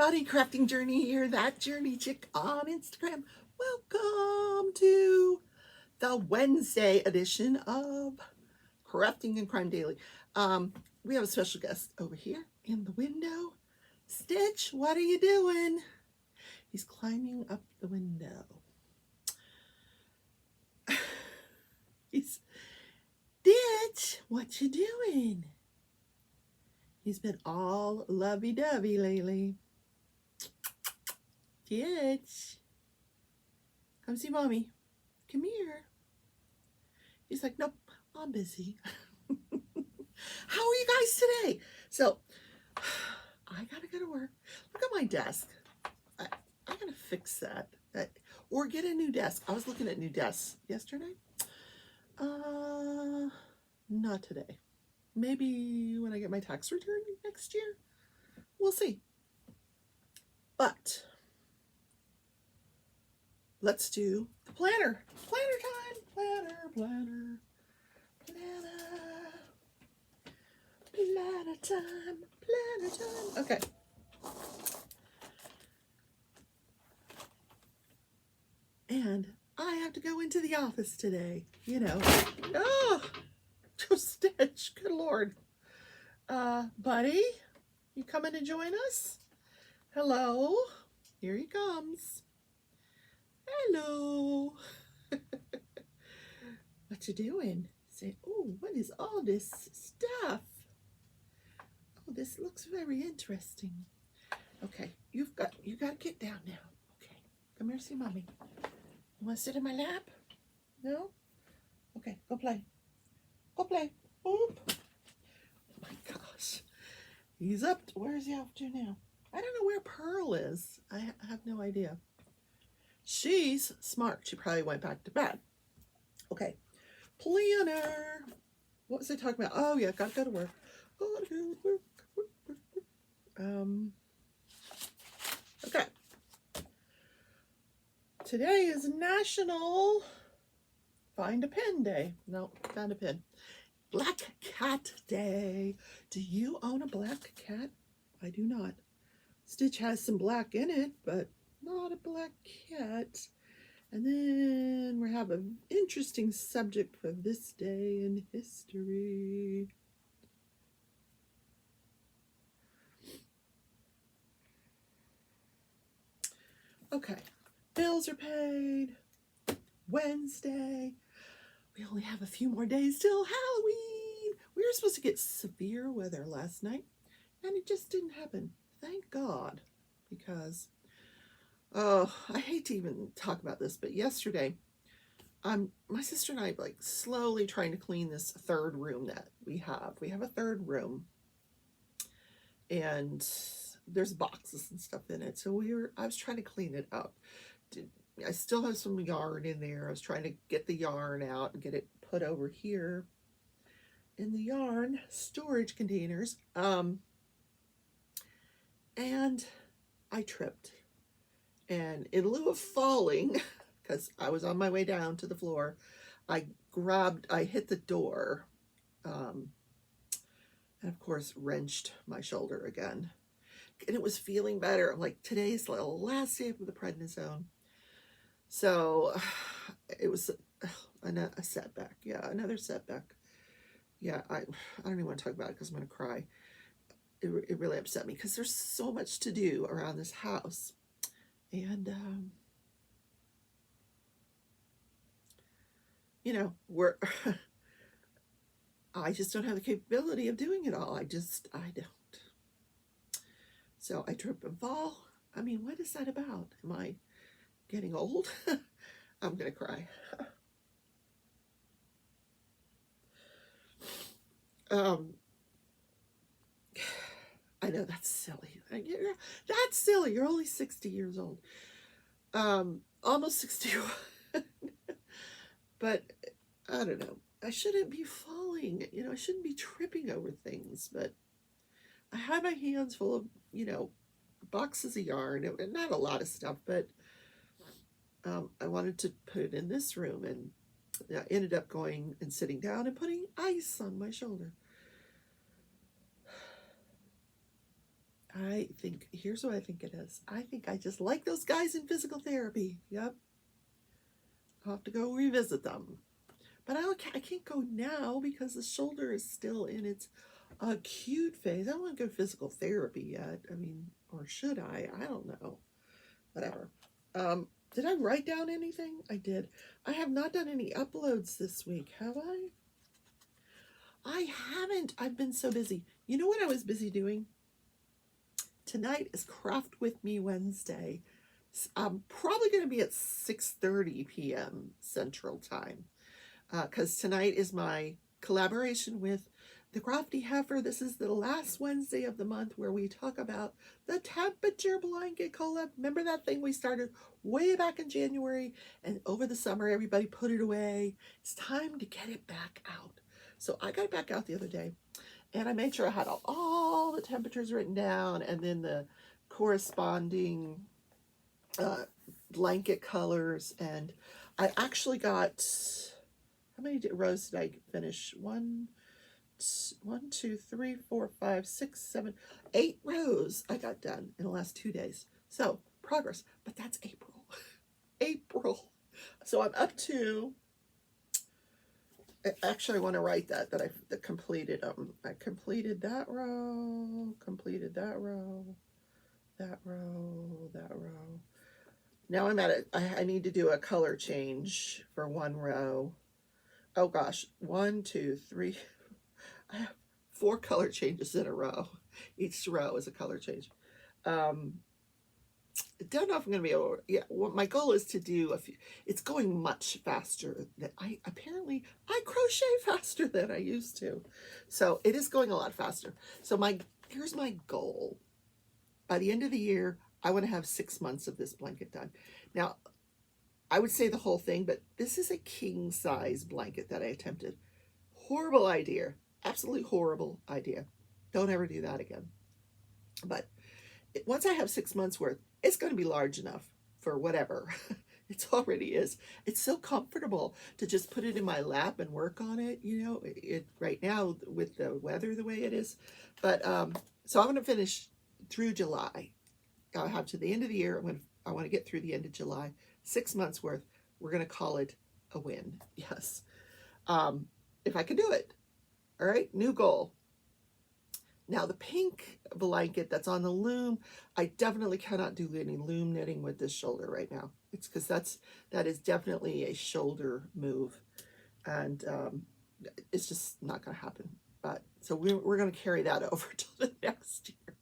everybody, Crafting Journey here, that Journey Chick on Instagram. Welcome to the Wednesday edition of Crafting and Crime Daily. We have a special guest over here in the window. Stitch, what are you doing? He's climbing up the window. Stitch, what you doing? He's been all lovey-dovey lately. Stitch, come see mommy. Come here. He's like, nope, I'm busy. How are you guys today? So, I gotta go to work. Look at my desk. I gotta fix that. Or get a new desk. I was looking at new desks yesterday. Not today. Maybe when I get my tax return next year. We'll see. But let's do the planner. Planner time. Planner time. Okay. And I have to go into the office today. You know. Oh, Stitch. Good Lord. Buddy, you coming to join us? Hello. Here he comes. Hello. What you doing? Say, oh, what is all this stuff? Oh, this looks very interesting. Okay, you got to get down now. Okay, come here, see mommy. You want to sit in my lap? No? Okay, go play. Go play. Oop. Oh my gosh. He's up. Where is he off to now? I don't know where Pearl is. I have no idea. She's smart. She probably went back to bed. Okay. Planner. What was I talking about? Oh, yeah. Got to go to work. Okay. Today is National Find a Pen Day. No, found a pen. Black Cat Day. Do you own a black cat? I do not. Stitch has some black in it, but not a black cat. And then we have an interesting subject for this day in history. Okay, bills are paid. Wednesday. We only have a few more days till Halloween. We were supposed to get severe weather last night, and it just didn't happen. Thank God, because, oh, I hate to even talk about this, but yesterday, my sister and I like slowly trying to clean this third room that we have. We have a third room, and there's boxes and stuff in it. So I was trying to clean it up. I still have some yarn in there. I was trying to get the yarn out and get it put over here in the yarn storage containers. And I tripped. And in lieu of falling, because I was on my way down to the floor, I hit the door, and of course wrenched my shoulder again. And it was feeling better. I'm like, today's the last day of the prednisone. So it was a setback. Yeah, another setback. Yeah, I don't even want to talk about it because I'm going to cry. It really upset me because there's so much to do around this house. And, you know, I just don't have the capability of doing it all. I don't. So I trip and fall. I mean, what is that about? Am I getting old? I'm gonna cry. I know that's silly. That's silly. You're only 60 years old. Almost 61. But I don't know. I shouldn't be falling. You know, I shouldn't be tripping over things. But I had my hands full of, you know, boxes of yarn. Not a lot of stuff, but I wanted to put it in this room, and I ended up going and sitting down and putting ice on my shoulder. here's what I think it is. I think I just like those guys in physical therapy. Yep. I'll have to go revisit them. But I can't go now because the shoulder is still in its acute phase. I don't want to go to physical therapy yet. I mean, or should I? I don't know. Whatever. Did I write down anything? I did. I have not done any uploads this week, have I? I haven't. I've been so busy. You know what I was busy doing? Tonight is Craft With Me Wednesday. I'm probably going to be at 6:30 p.m. Central Time. Because tonight is my collaboration with the Crafty Heifer. This is the last Wednesday of the month where we talk about the temperature blanket collab. Remember that thing we started way back in January, and over the summer everybody put it away. It's time to get it back out. So I got it back out the other day, and I made sure I had all the temperatures written down, and then the corresponding blanket colors. And I actually got, how many rows did I finish? 1, 2, 3, 4, 5, 6, 7, 8 rows I got done in the last 2 days. So progress, but that's April. April. So I'm up to, actually I want to write that I completed them. I completed that row, completed that row, that row, that row. Now I'm at it. I need to do a color change for one row. Oh gosh, 1, 2, 3. I have 4 color changes in a row. Each row is a color change. I don't know if I'm going to be able to, yeah, well, my goal is to do a few. It's going much faster than I crochet faster than I used to. So it is going a lot faster. So here's my goal. By the end of the year, I want to have 6 months of this blanket done. Now, I would say the whole thing, but this is a king size blanket that I attempted. Horrible idea. Absolutely horrible idea. Don't ever do that again. But once I have 6 months worth, it's going to be large enough for whatever. It already is. It's so comfortable to just put it in my lap and work on it. You know, right now with the weather the way it is. But so I'm going to finish through July. I'll have to the end of the year. I want to get through the end of July. 6 months worth. We're going to call it a win. Yes. If I can do it. All right. New goal. Now the pink blanket that's on the loom, I definitely cannot do any loom knitting with this shoulder right now. It's because that is definitely a shoulder move, and it's just not going to happen. But so we're going to carry that over to the next year.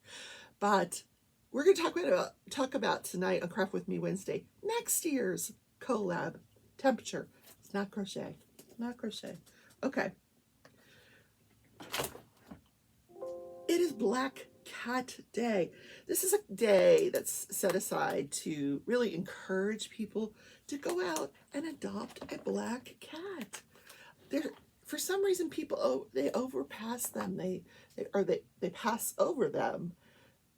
But we're going to talk about tonight on Craft With Me Wednesday next year's collab temperature. It's not crochet, not crochet. Okay. It is Black Cat Day. This is a day that's set aside to really encourage people to go out and adopt a black cat. For some reason, people they overpass them. They pass over them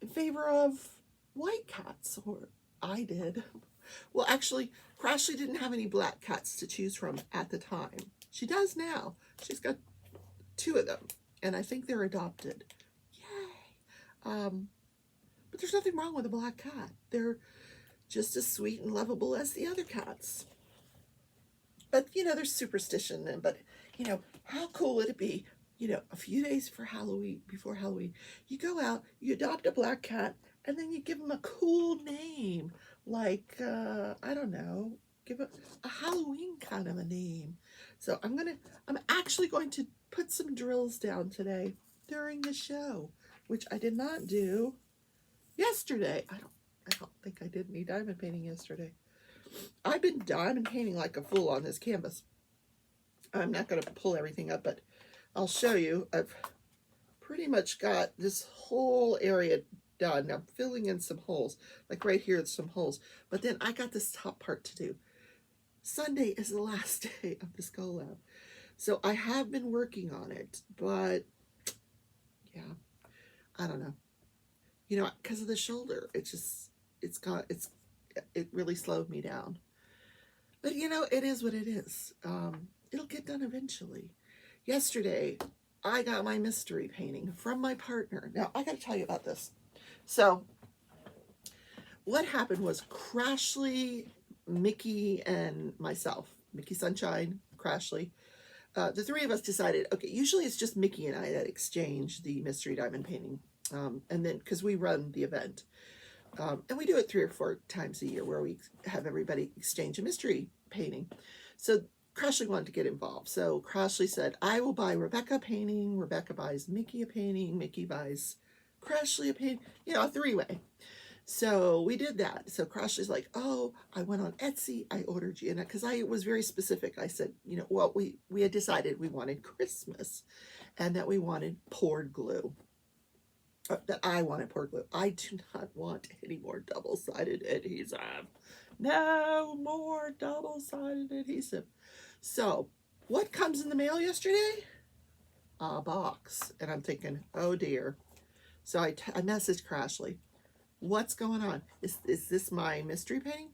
in favor of white cats, or I did. Well, actually, Crashly didn't have any black cats to choose from at the time. She does now. She's got 2 of them, and I think they're adopted. But there's nothing wrong with a black cat. They're just as sweet and lovable as the other cats. But, you know, there's superstition. But, you know, how cool would it be, you know, a few days before Halloween, you go out, you adopt a black cat, and then you give them a cool name. Like, I don't know, give a Halloween kind of a name. So I'm actually going to put some drills down today during the show, which I did not do yesterday. I don't think I did any diamond painting yesterday. I've been diamond painting like a fool on this canvas. I'm not going to pull everything up, but I'll show you. I've pretty much got this whole area done. I'm filling in some holes. Like right here, some holes. But then I got this top part to do. Sunday is the last day of this collab. So I have been working on it, but yeah, I don't know. You know, because of the shoulder, it really slowed me down. But you know, it is what it is. It'll get done eventually. Yesterday, I got my mystery painting from my partner. Now, I got to tell you about this. So what happened was Crashly, Mickey, and myself, Mickey Sunshine, Crashly, the three of us decided, okay, usually it's just Mickey and I that exchange the mystery diamond painting. And then, because we run the event, and we do it 3 or 4 times a year where we have everybody exchange a mystery painting. So Crashly wanted to get involved. So Crashly said, I will buy Rebecca a painting. Rebecca buys Mickey a painting. Mickey buys Crashly a painting. You know, a 3-way. So we did that. So Crashly's like, oh, I went on Etsy. I ordered you. And because I was very specific, I said, you know, well, we had decided we wanted Christmas and that we wanted poured glue. That I wanted poured glue. I do not want any more double-sided adhesive. No more double-sided adhesive. So what comes in the mail yesterday? A box. And I'm thinking, oh dear. So I messaged Crashly. What's going on? Is this my mystery painting?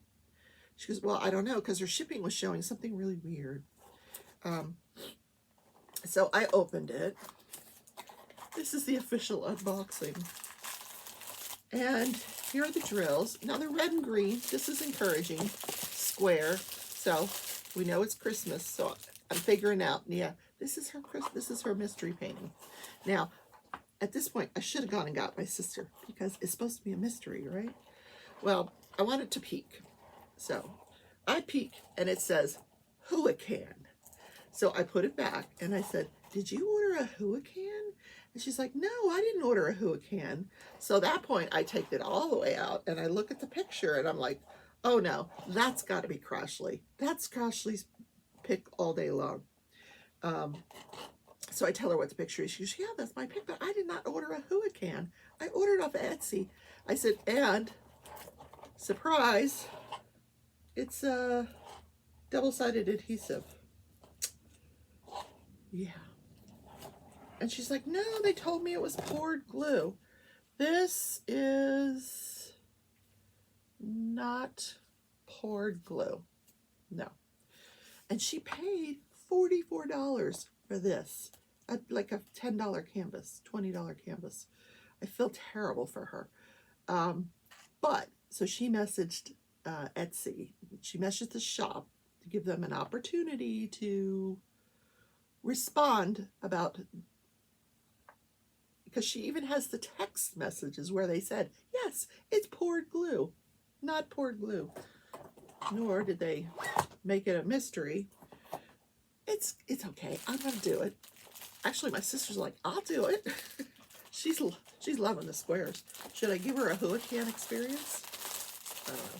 She goes, well, I don't know, because her shipping was showing something really weird. So I opened it. This is the official unboxing. And here are the drills. Now they're red and green. This is encouraging. Square. So we know it's Christmas. So I'm figuring out, yeah, this is her mystery painting. Now, at this point, I should have gone and got my sister because it's supposed to be a mystery, right? Well, I wanted to peek. So I peek and it says Hurricane. So I put it back and I said, did you order a Hurricane? And she's like, no, I didn't order a Hurricane. So at that point, I take it all the way out and I look at the picture and I'm like, oh no, that's got to be Crashly. That's Crashly's pick all day long. So I tell her what the picture is. She goes, yeah, that's my pick, but I did not order a Hurricane. I ordered off Etsy. I said, and surprise, it's a double-sided adhesive. Yeah. And she's like, no, they told me it was poured glue. This is not poured glue. No. And she paid $44 for this. Like a $10 canvas, $20 canvas. I feel terrible for her. But, so she messaged Etsy. She messaged the shop to give them an opportunity to respond about, because she even has the text messages where they said, yes, it's poured glue, not poured glue. Nor did they make it a mystery. It's okay. I'm going to do it. Actually, my sister's like, I'll do it. She's loving the squares. Should I give her a Hurricane experience? I don't know.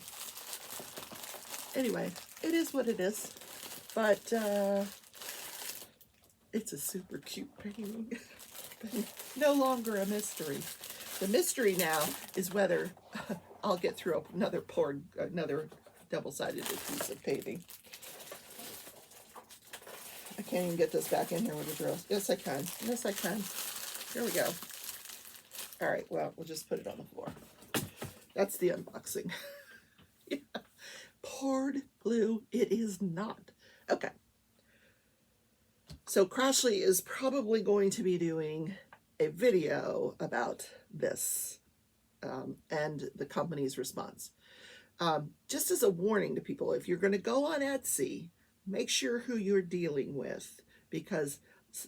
Anyway, it is what it is. But it's a super cute painting. No longer a mystery. The mystery now is whether I'll get through another double-sided adhesive painting. I can't even get this back in here with the drills. Yes, I can. Yes, I can. Here we go. All right, well, we'll just put it on the floor. That's the unboxing. Yeah. Poured glue, it is not. Okay. So Crashly is probably going to be doing a video about this and the company's response. Just as a warning to people, if you're going to go on Etsy, make sure who you're dealing with, because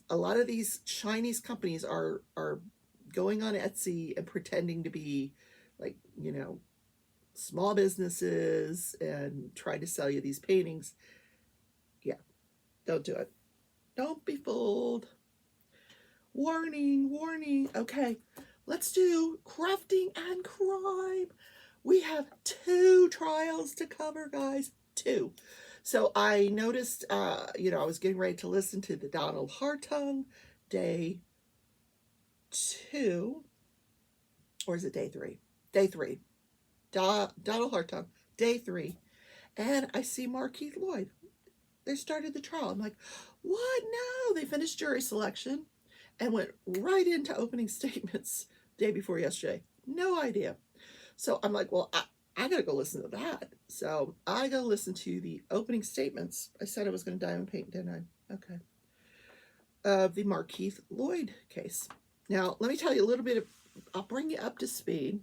a lot of these Chinese companies are going on Etsy and pretending to be like, you know, small businesses and trying to sell you these paintings. Yeah, don't do it. Don't be fooled. Warning, warning. Okay, let's do crafting and crime. We have 2 trials to cover, guys. 2. So I noticed, you know, I was getting ready to listen to the Donald Hartung day 2, or is it day 3? Day 3. Donald Hartung, day 3. And I see Markeith Lloyd. They started the trial. I'm like, what? No, they finished jury selection and went right into opening statements day before yesterday. No idea. So I'm like, well, I got to go listen to that. So I go listen to the opening statements. I said I was going to diamond paint, didn't I? Okay. Of the Markeith Lloyd case. Now, let me tell you a little bit of, I'll bring you up to speed.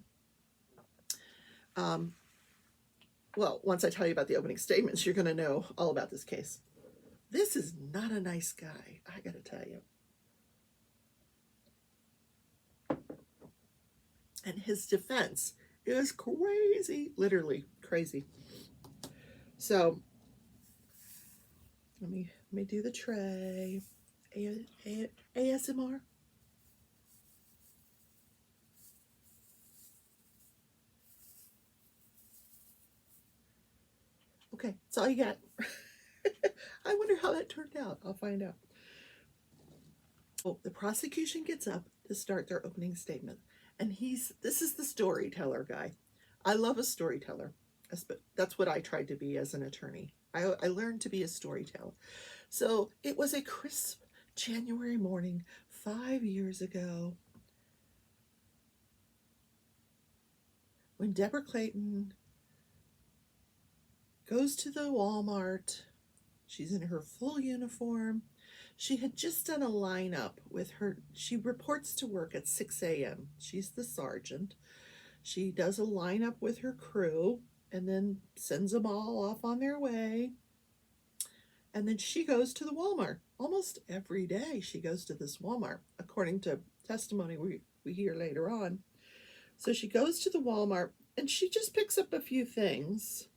Well, once I tell you about the opening statements, you're going to know all about this case. This is not a nice guy, I got to tell you. And his defense is crazy, literally crazy. So let me do the tray. ASMR. Okay, that's all you got. I wonder how that turned out. I'll find out. Oh, the prosecution gets up to start their opening statement. And this is the storyteller guy. I love a storyteller. That's what I tried to be as an attorney. I learned to be a storyteller. So it was a crisp January morning 5 years ago when Deborah Clayton goes to the Walmart. She's in her full uniform. She had just done a lineup with her. She reports to work at 6 a.m. She's the sergeant. She does a lineup with her crew and then sends them all off on their way. And then she goes to the Walmart. Almost every day she goes to this Walmart, according to testimony we hear later on. So she goes to the Walmart and she just picks up a few things.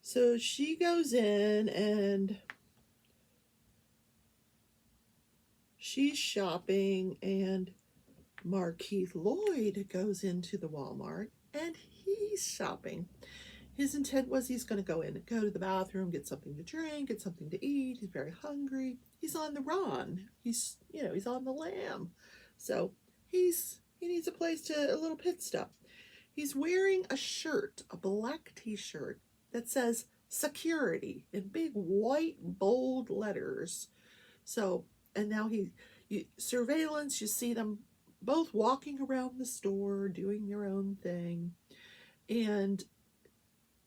So she goes in and she's shopping, and Markeith Lloyd goes into the Walmart and he's shopping. His intent was he's going to go in and go to the bathroom, get something to drink, get something to eat. He's very hungry. He's on the run. He's on the lam. So he needs a little pit stop. He's wearing a shirt, a black t-shirt that says security in big white bold letters. So, and now surveillance, you see them both walking around the store doing their own thing. And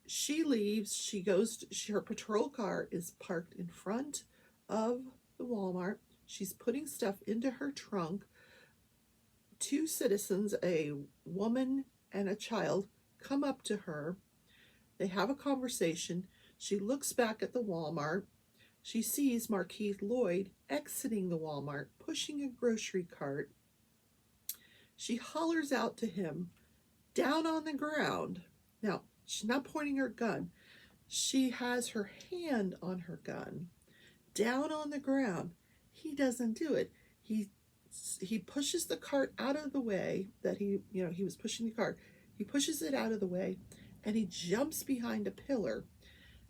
she leaves. She goes her patrol car is parked in front of the Walmart. She's putting stuff into her trunk. Two citizens, a woman and a child, come up to her. They have a conversation. She looks back at the Walmart. She sees Markeith Lloyd exiting the Walmart, pushing a grocery cart. She hollers out to him, down on the ground. Now, she's not pointing her gun. She has her hand on her gun, down on the ground. He doesn't do it. He pushes the cart out of the way that he was pushing the cart. He pushes it out of the way, and he jumps behind a pillar.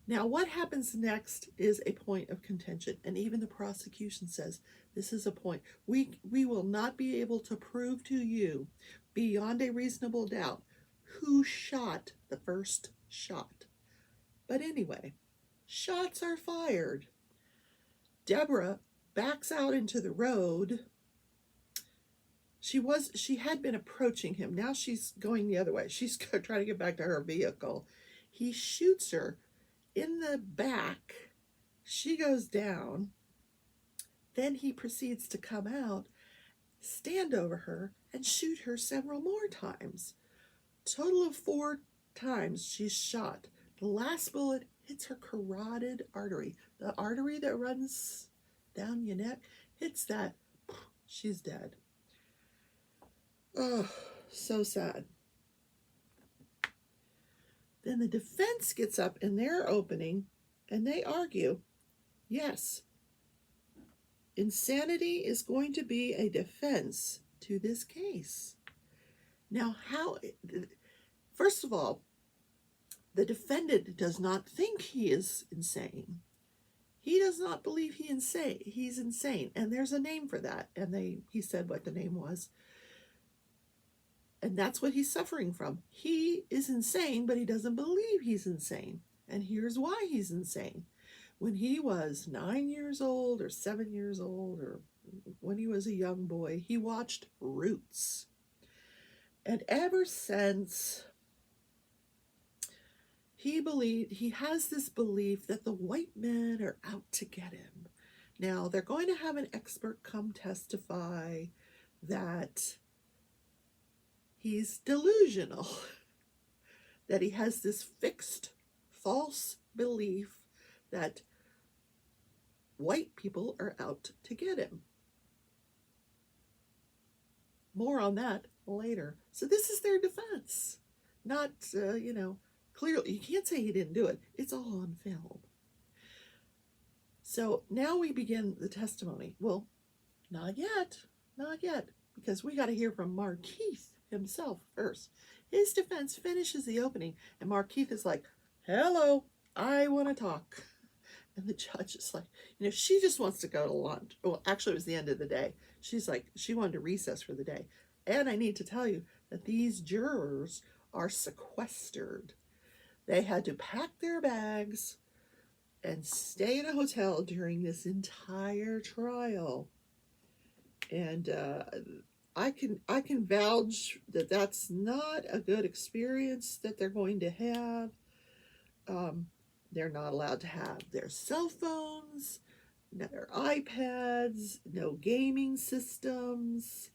Now, what happens next is a point of contention, and even the prosecution says this is a point. We will not be able to prove to you beyond a reasonable doubt who shot the first shot. But anyway, shots are fired. Deborah backs out into the road. She had been approaching him. Now she's going the other way. She's trying to get back to her vehicle. He shoots her in the back. She goes down. Then he proceeds to come out, stand over her, and shoot her several more times. Total of 4 times she's shot. The last bullet hits her carotid artery. The artery that runs down your neck hits that. She's dead. Oh, so sad. Then the defense gets up in their opening and they argue, yes, insanity is going to be a defense to this case. Now, first of all, the defendant does not think he is insane. He does not believe he's insane. And there's a name for that. And he said what the name was. And that's what he's suffering from. He is insane, but he doesn't believe he's insane. And here's why he's insane. When he was 9 years old or 7 years old, or when he was a young boy, he watched Roots. And ever since, he has this belief that the white men are out to get him. Now, they're going to have an expert come testify that he's delusional. that he has this fixed, false belief that white people are out to get him. More on that later. So this is their defense. Not, clearly, you can't say he didn't do it. It's all on film. So now we begin the testimony. Well, not yet, because we got to hear from Markeith himself first. His defense finishes the opening, and Markeith is like, hello, I want to talk. And the judge is like, she just wants to go to lunch. Well, actually, it was the end of the day. She's like, she wanted to recess for the day. And I need to tell you that these jurors are sequestered. They had to pack their bags and stay in a hotel during this entire trial. And I can vouch that that's not a good experience that they're going to have. They're not allowed to have their cell phones, their iPads, no gaming systems.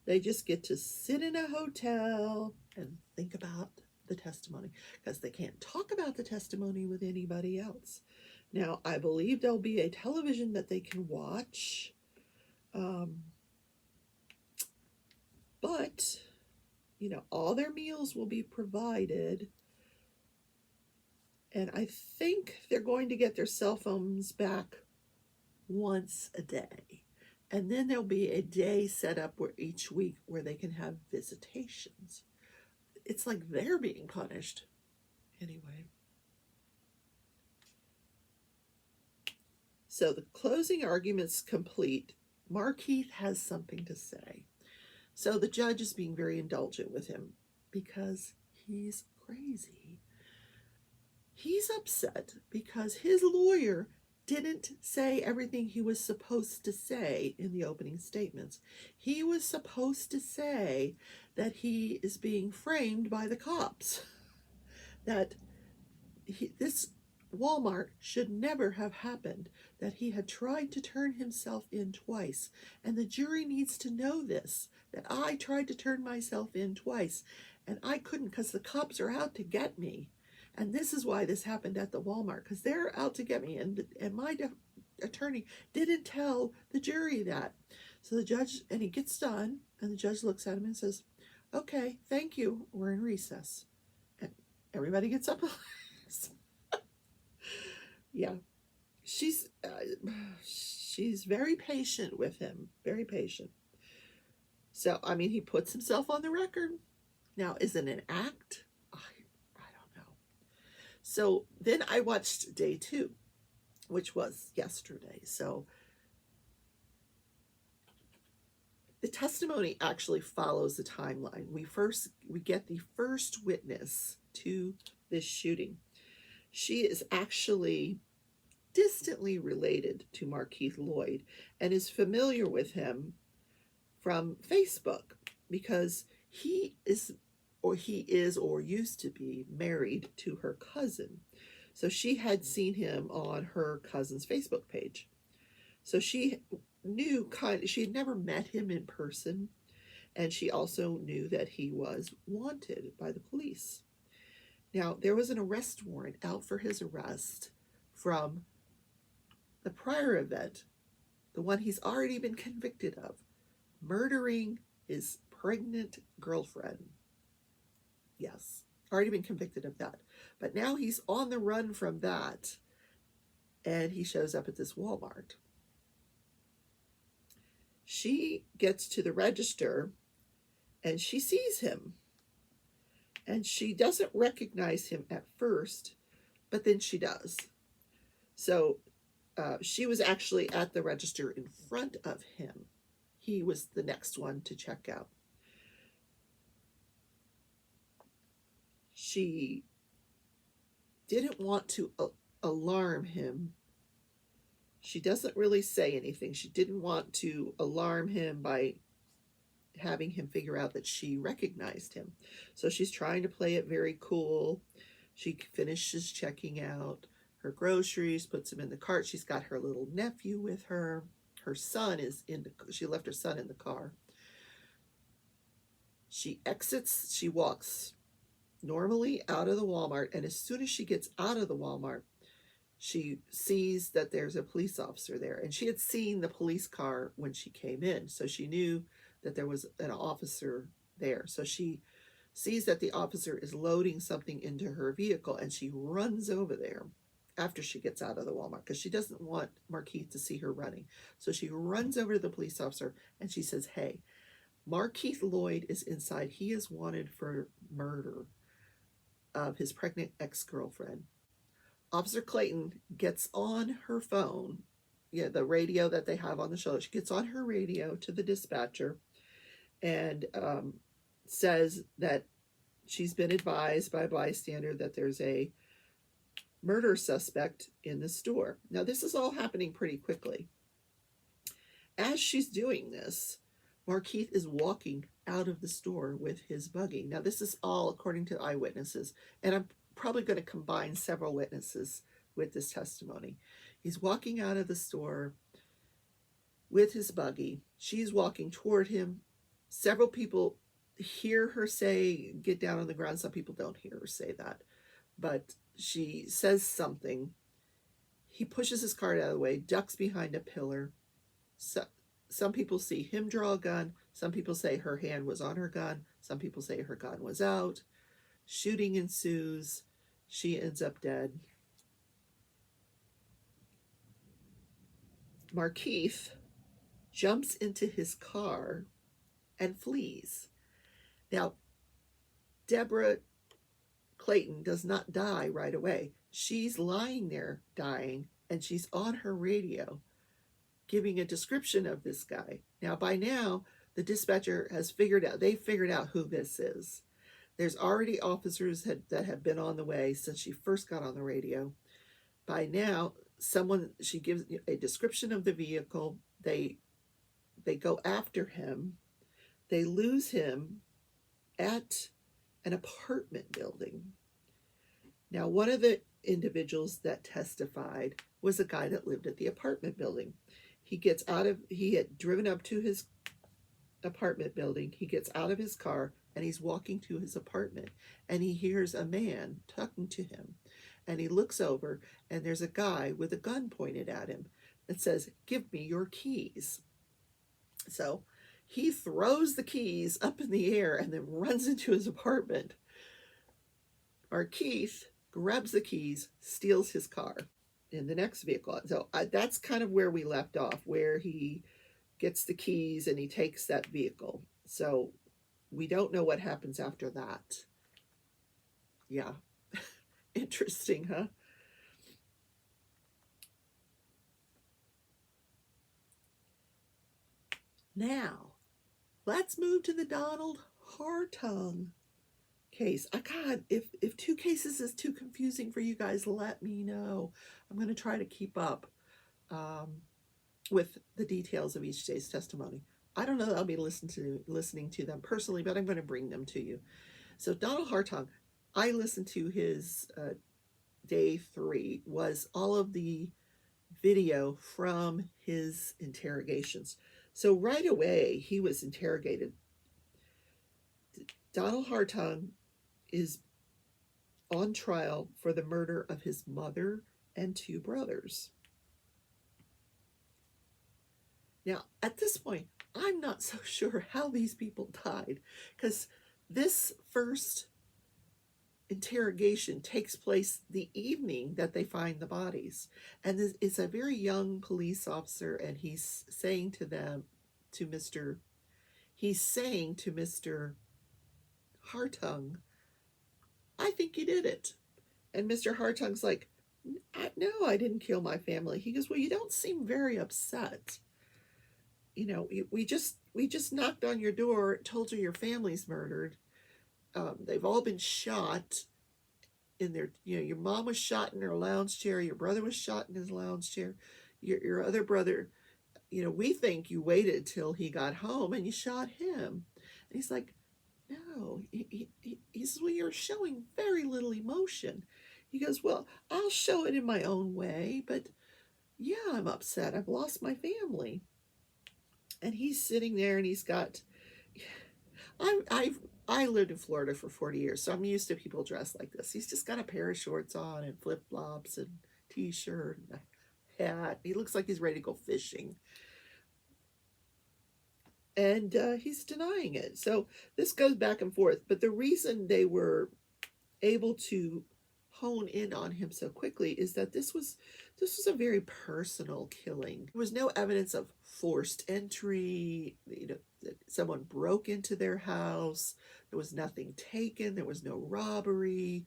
They just get to sit in a hotel and think about the testimony, because they can't talk about the testimony with anybody else. Now, I believe there'll be a television that they can watch, but, all their meals will be provided. And I think they're going to get their cell phones back once a day. And then there'll be a day set up where each week where they can have visitations. It's like they're being punished. Anyway. So the closing arguments complete. Markeith has something to say. So the judge is being very indulgent with him because he's crazy. He's upset because his lawyer didn't say everything he was supposed to say in the opening statements. He was supposed to say that he is being framed by the cops, that this Walmart should never have happened, that he had tried to turn himself in twice, and the jury needs to know this, that I tried to turn myself in twice, and I couldn't because the cops are out to get me. And this is why this happened at the Walmart, because they're out to get me. And my attorney didn't tell the jury that. So the judge, and he gets done, and the judge looks at him and says, okay, thank you, we're in recess. And everybody gets up. Yeah. She's very patient with him, very patient. So, he puts himself on the record. Now, is it an act? So then I watched day 2, which was yesterday. So the testimony actually follows the timeline. We get the first witness to this shooting. She is actually distantly related to Markeith Lloyd and is familiar with him from Facebook because he is or used to be married to her cousin. So she had seen him on her cousin's Facebook page. So she knew she had never met him in person, and she also knew that he was wanted by the police. Now, there was an arrest warrant out for his arrest from the prior event, the one he's already been convicted of, murdering his pregnant girlfriend. Yes, already been convicted of that. But now he's on the run from that, and he shows up at this Walmart. She gets to the register, and she sees him. And she doesn't recognize him at first, but then she does. So she was actually at the register in front of him. He was the next one to check out. She didn't want to alarm him. She doesn't really say anything. She didn't want to alarm him by having him figure out that she recognized him. So she's trying to play it very cool. She finishes checking out her groceries, puts him in the cart. She's got her little nephew with her. Her son is she left her son in the car. She exits, she walks normally out of the Walmart, and as soon as she gets out of the Walmart, she sees that there's a police officer there, and she had seen the police car when she came in, so she knew that there was an officer there. So she sees that the officer is loading something into her vehicle, and she runs over there after she gets out of the Walmart because she doesn't want Markeith to see her running. So she runs over to the police officer and she says, "Hey, Markeith Lloyd is inside. He is wanted for murder of his pregnant ex-girlfriend." Officer Clayton gets on her phone, the radio that they have on the show. She gets on her radio to the dispatcher and says that she's been advised by a bystander that there's a murder suspect in the store. Now, this is all happening pretty quickly. As she's doing this, Markeith is walking out of the store with his buggy. Now, this is all according to eyewitnesses, and I'm probably going to combine several witnesses with this testimony. He's walking out of the store with his buggy. She's walking toward him. Several people hear her say, "Get down on the ground." Some people don't hear her say that, but she says something. He pushes his cart out of the way, ducks behind a pillar. So, some people see him draw a gun. Some people say her hand was on her gun. Some people say her gun was out. Shooting ensues. She ends up dead. Markeith jumps into his car and flees. Now, Deborah Clayton does not die right away. She's lying there dying, and she's on her radio giving a description of this guy. Now, by now, the dispatcher has figured out who this is. There's already officers that have been on the way since she first got on the radio. By now, she gives a description of the vehicle. They go after him. They lose him at an apartment building. Now, one of the individuals that testified was a guy that lived at the apartment building. He had driven up to his apartment building. He gets out of his car and he's walking to his apartment, and he hears a man talking to him, and he looks over and there's a guy with a gun pointed at him and says, "Give me your keys." So he throws the keys up in the air and then runs into his apartment. Markeith grabs the keys, steals his car in the next vehicle. So that's kind of where we left off, where he gets the keys and he takes that vehicle. So we don't know what happens after that. Yeah. Interesting, huh? Now, let's move to the Donald Hartung case. God, if two cases is too confusing for you guys, let me know. I'm going to try to keep up with the details of each day's testimony. I don't know that I'll be listening to them personally, but I'm going to bring them to you. So Donald Hartung, I listened to his day 3, was all of the video from his interrogations. So right away, he was interrogated. Donald Hartung is on trial for the murder of his mother and 2 brothers. Now, at this point, I'm not so sure how these people died, because this first interrogation takes place the evening that they find the bodies. And it's a very young police officer, and he's saying to Mr. Hartung, "I think you did it." And Mr. Hartung's like, "No, I didn't kill my family." He goes, "Well, you don't seem very upset. You know, we just knocked on your door, told you your family's murdered. They've all been shot in their, your mom was shot in her lounge chair, your brother was shot in his lounge chair, your other brother, we think you waited till he got home and you shot him." And he's like, "No." He says, "Well, you're showing very little emotion." He goes, "Well, I'll show it in my own way, but yeah, I'm upset. I've lost my family." And he's sitting there and he's got, I lived in Florida for 40 years, so I'm used to people dressed like this. He's just got a pair of shorts on and flip flops and t-shirt and a hat. He looks like he's ready to go fishing. And he's denying it. So this goes back and forth. But the reason they were able to hone in on him so quickly is that this was a very personal killing. There was no evidence of forced entry, that someone broke into their house. There was nothing taken. There was no robbery.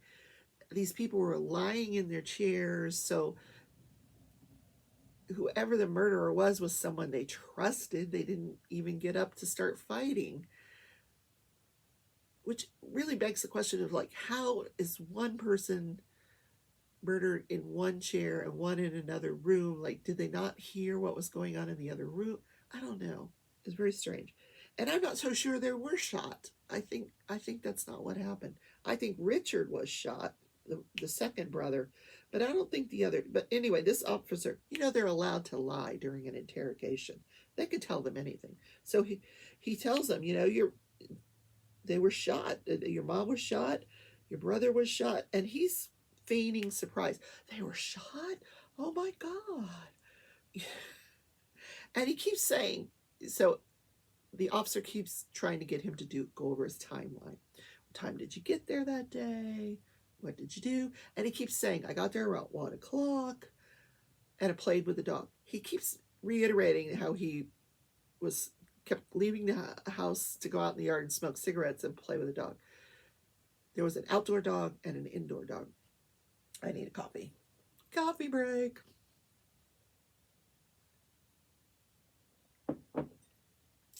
These people were lying in their chairs. So whoever the murderer was someone they trusted. They didn't even get up to start fighting, which really begs the question of, like, how is one person murdered in one chair and one in another room? Like, did they not hear what was going on in the other room? I don't know. It's very strange. And I'm not so sure they were shot. I think that's not what happened. I think Richard was shot, the second brother, but I don't think the other. But anyway, this officer, they're allowed to lie during an interrogation. They could tell them anything. So he tells them, they were shot. Your mom was shot. Your brother was shot. And he's feigning surprise. They were shot? Oh my God. And he keeps saying, so the officer keeps trying to get him to go over his timeline. What time did you get there that day? What did you do? And he keeps saying, I got there around 1 o'clock and I played with the dog. He keeps reiterating how he kept leaving the house to go out in the yard and smoke cigarettes and play with the dog. There was an outdoor dog and an indoor dog. I need a coffee. Coffee break.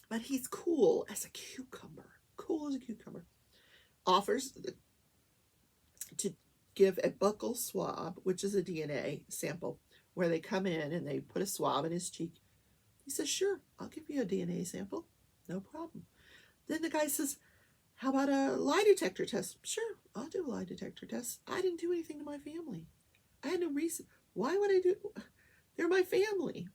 But he's cool as a cucumber. Cool as a cucumber. Offers to give a buccal swab, which is a DNA sample, where they come in and they put a swab in his cheek. He says, sure, I'll give you a DNA sample. No problem. Then the guy says, how about a lie detector test? Sure, I'll do a lie detector test. I didn't do anything to my family. I had no reason. Why would I do? They're my family.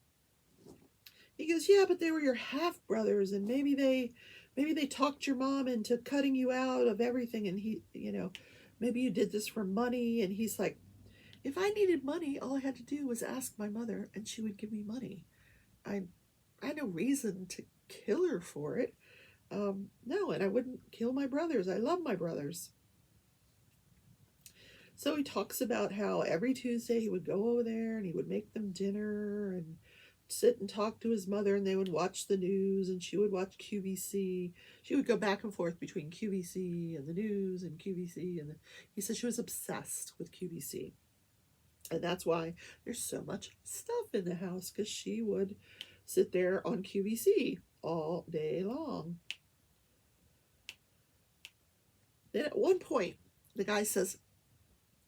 He goes, yeah, but they were your half brothers, and maybe they talked your mom into cutting you out of everything, and maybe you did this for money. And he's like, if I needed money, all I had to do was ask my mother, and she would give me money. I had no reason to kill her for it. No, and I wouldn't kill my brothers. I love my brothers. So he talks about how every Tuesday he would go over there and he would make them dinner and sit and talk to his mother, and they would watch the news and she would watch QVC. She would go back and forth between QVC and the news and QVC. And he said she was obsessed with QVC. And that's why there's so much stuff in the house, because she would sit there on QVC all day long. Then at one point, the guy says,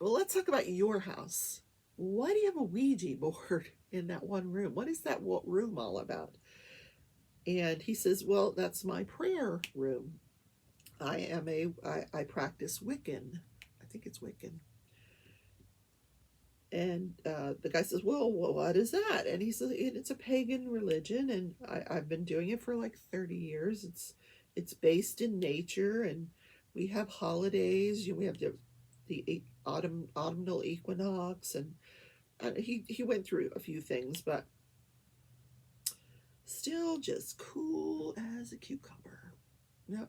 well, let's talk about your house. Why do you have a Ouija board in that one room? What is that room all about? And he says, well, that's my prayer room. I practice Wiccan. I think it's Wiccan. And the guy says, well, what is that? And he says, it's a pagan religion, and I've been doing it for like 30 years. It's based in nature, and we have holidays. We have the autumnal equinox, and he went through a few things, but still just cool as a cucumber. Yep.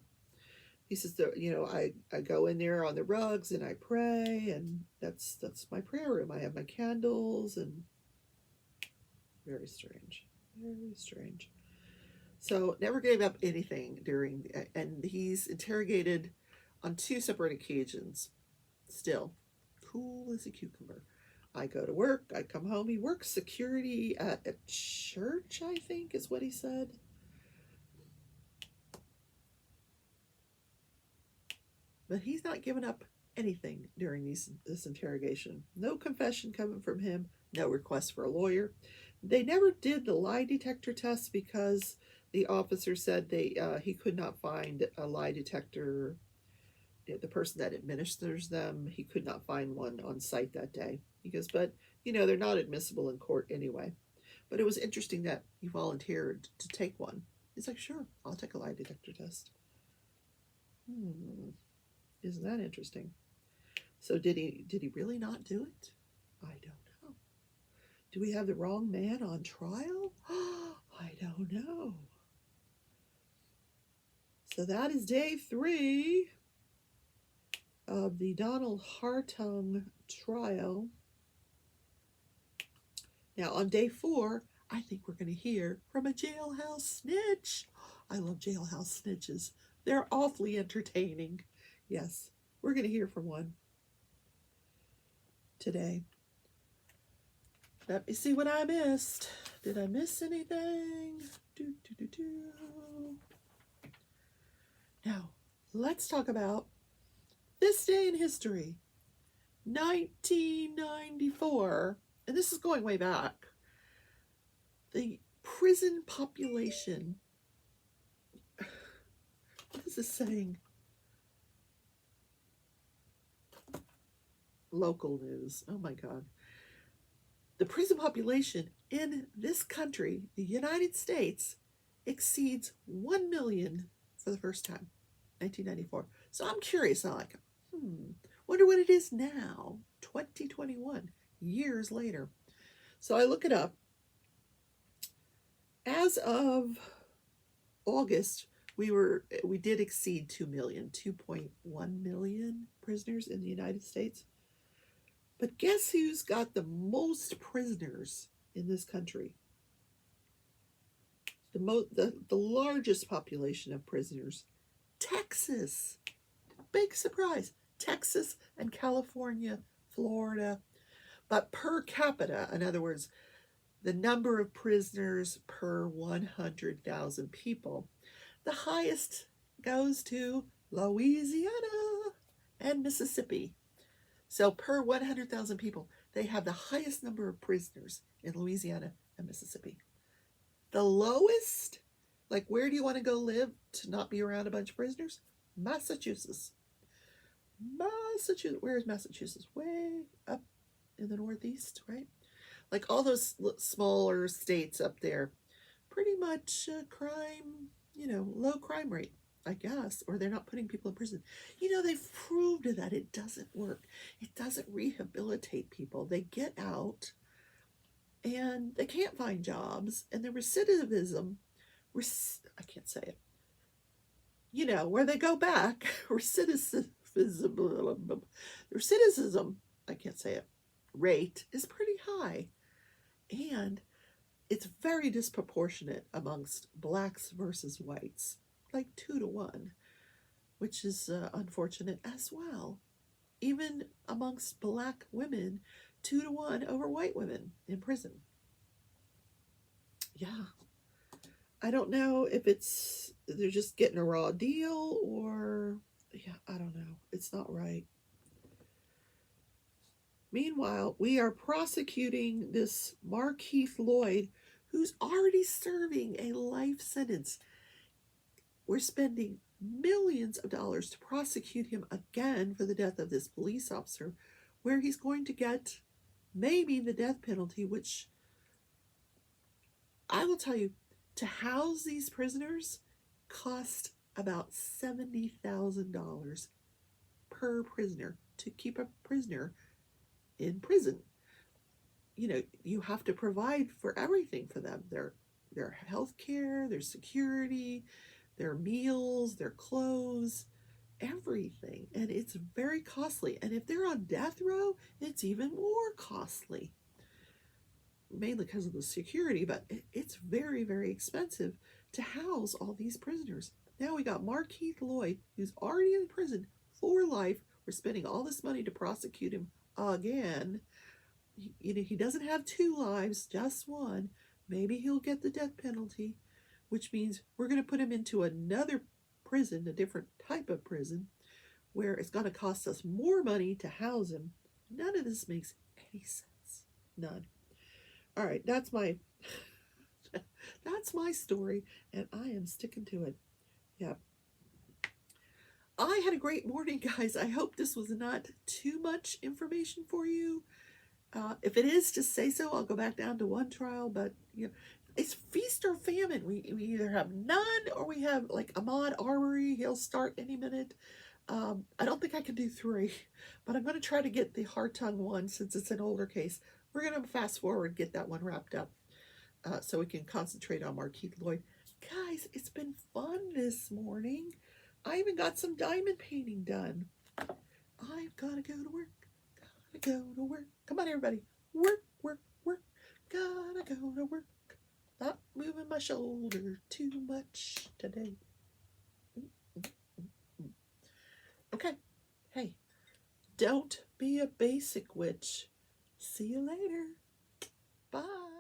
He says, I go in there on the rugs and I pray, and that's my prayer room. I have my candles, and very strange, very strange. So never gave up anything and he's interrogated on 2 separate occasions. Still cool as a cucumber. I go to work, I come home. He works security at a church, I think is what he said. But he's not given up anything during this interrogation. No confession coming from him, no request for a lawyer. They never did the lie detector test because the officer said he could not find a lie detector. The person that administers them, he could not find one on site that day. He goes, but they're not admissible in court anyway. But it was interesting that he volunteered to take one. He's like, sure, I'll take a lie detector test. Isn't that interesting? So did he really not do it? I don't know. Do we have the wrong man on trial? I don't know. So that is day 3 of the Donald Hartung trial. Now on day 4, I think we're going to hear from a jailhouse snitch. I love jailhouse snitches. They're awfully entertaining. Yes, we're going to hear from one today. Let me see what I missed. Did I miss anything? Now, let's talk about this day in history. 1994, and this is going way back. The prison population. What is this saying? Local news. Oh my God. The prison population in this country, the United States, exceeds 1 million for the first time, 1994. So I'm curious. I'm like, wonder what it is now, 2021, years later. So I look it up. As of August, we did exceed 2 million, 2.1 million prisoners in the United States. But guess who's got the most prisoners in this country? The largest population of prisoners, Texas. Big surprise. Texas and California, Florida. But per capita, in other words, the number of prisoners per 100,000 people, the highest goes to Louisiana and Mississippi. So per 100,000 people, they have the highest number of prisoners in Louisiana and Mississippi. The lowest, like where do you want to go live to not be around a bunch of prisoners? Massachusetts. Where is Massachusetts? Way up in the Northeast, right? Like all those smaller states up there, pretty much crime, low crime rate, I guess, or they're not putting people in prison. They've proved that it doesn't work. It doesn't rehabilitate people. They get out and they can't find jobs, and the recidivism, I can't say it, where they go back, recidivism, I can't say it, rate is pretty high. And it's very disproportionate amongst blacks versus whites, like 2-to-1, which is unfortunate as well. Even amongst black women, 2-to-1 over white women in prison. Yeah. I don't know if they're just getting a raw deal or, I don't know. It's not right. Meanwhile, we are prosecuting this Markeith Lloyd, who's already serving a life sentence. We're spending millions of dollars to prosecute him again for the death of this police officer, where he's going to get maybe the death penalty, which I will tell you, to house these prisoners cost about $70,000 per prisoner to keep a prisoner in prison. You have to provide for everything for them, their health care, their security, their meals, their clothes, everything. And it's very costly. And if they're on death row, it's even more costly, mainly because of the security, but it's very, very expensive to house all these prisoners. Now we got Markeith Lloyd, who's already in prison for life. We're spending all this money to prosecute him again. He doesn't have 2 lives, just 1. Maybe he'll get the death penalty, which means we're going to put him into another prison, a different type of prison, where it's going to cost us more money to house him. None of this makes any sense. None. All right, that's my story, and I am sticking to it. Yeah. I had a great morning, guys. I hope this was not too much information for you. If it is, just say so. I'll go back down to 1 trial, but It's feast or famine. We either have none or we have like Ahmad Armory. He'll start any minute. I don't think I can do 3, but I'm going to try to get the Hartung one since it's an older case. We're going to fast forward, get that one wrapped up so we can concentrate on Marquis Lloyd. Guys, it's been fun this morning. I even got some diamond painting done. I've got to go to work. Gotta go to work. Come on, everybody. Work, work, work. Gotta go to work. Not moving my shoulder too much today. Okay. Hey, don't be a basic witch. See you later. Bye.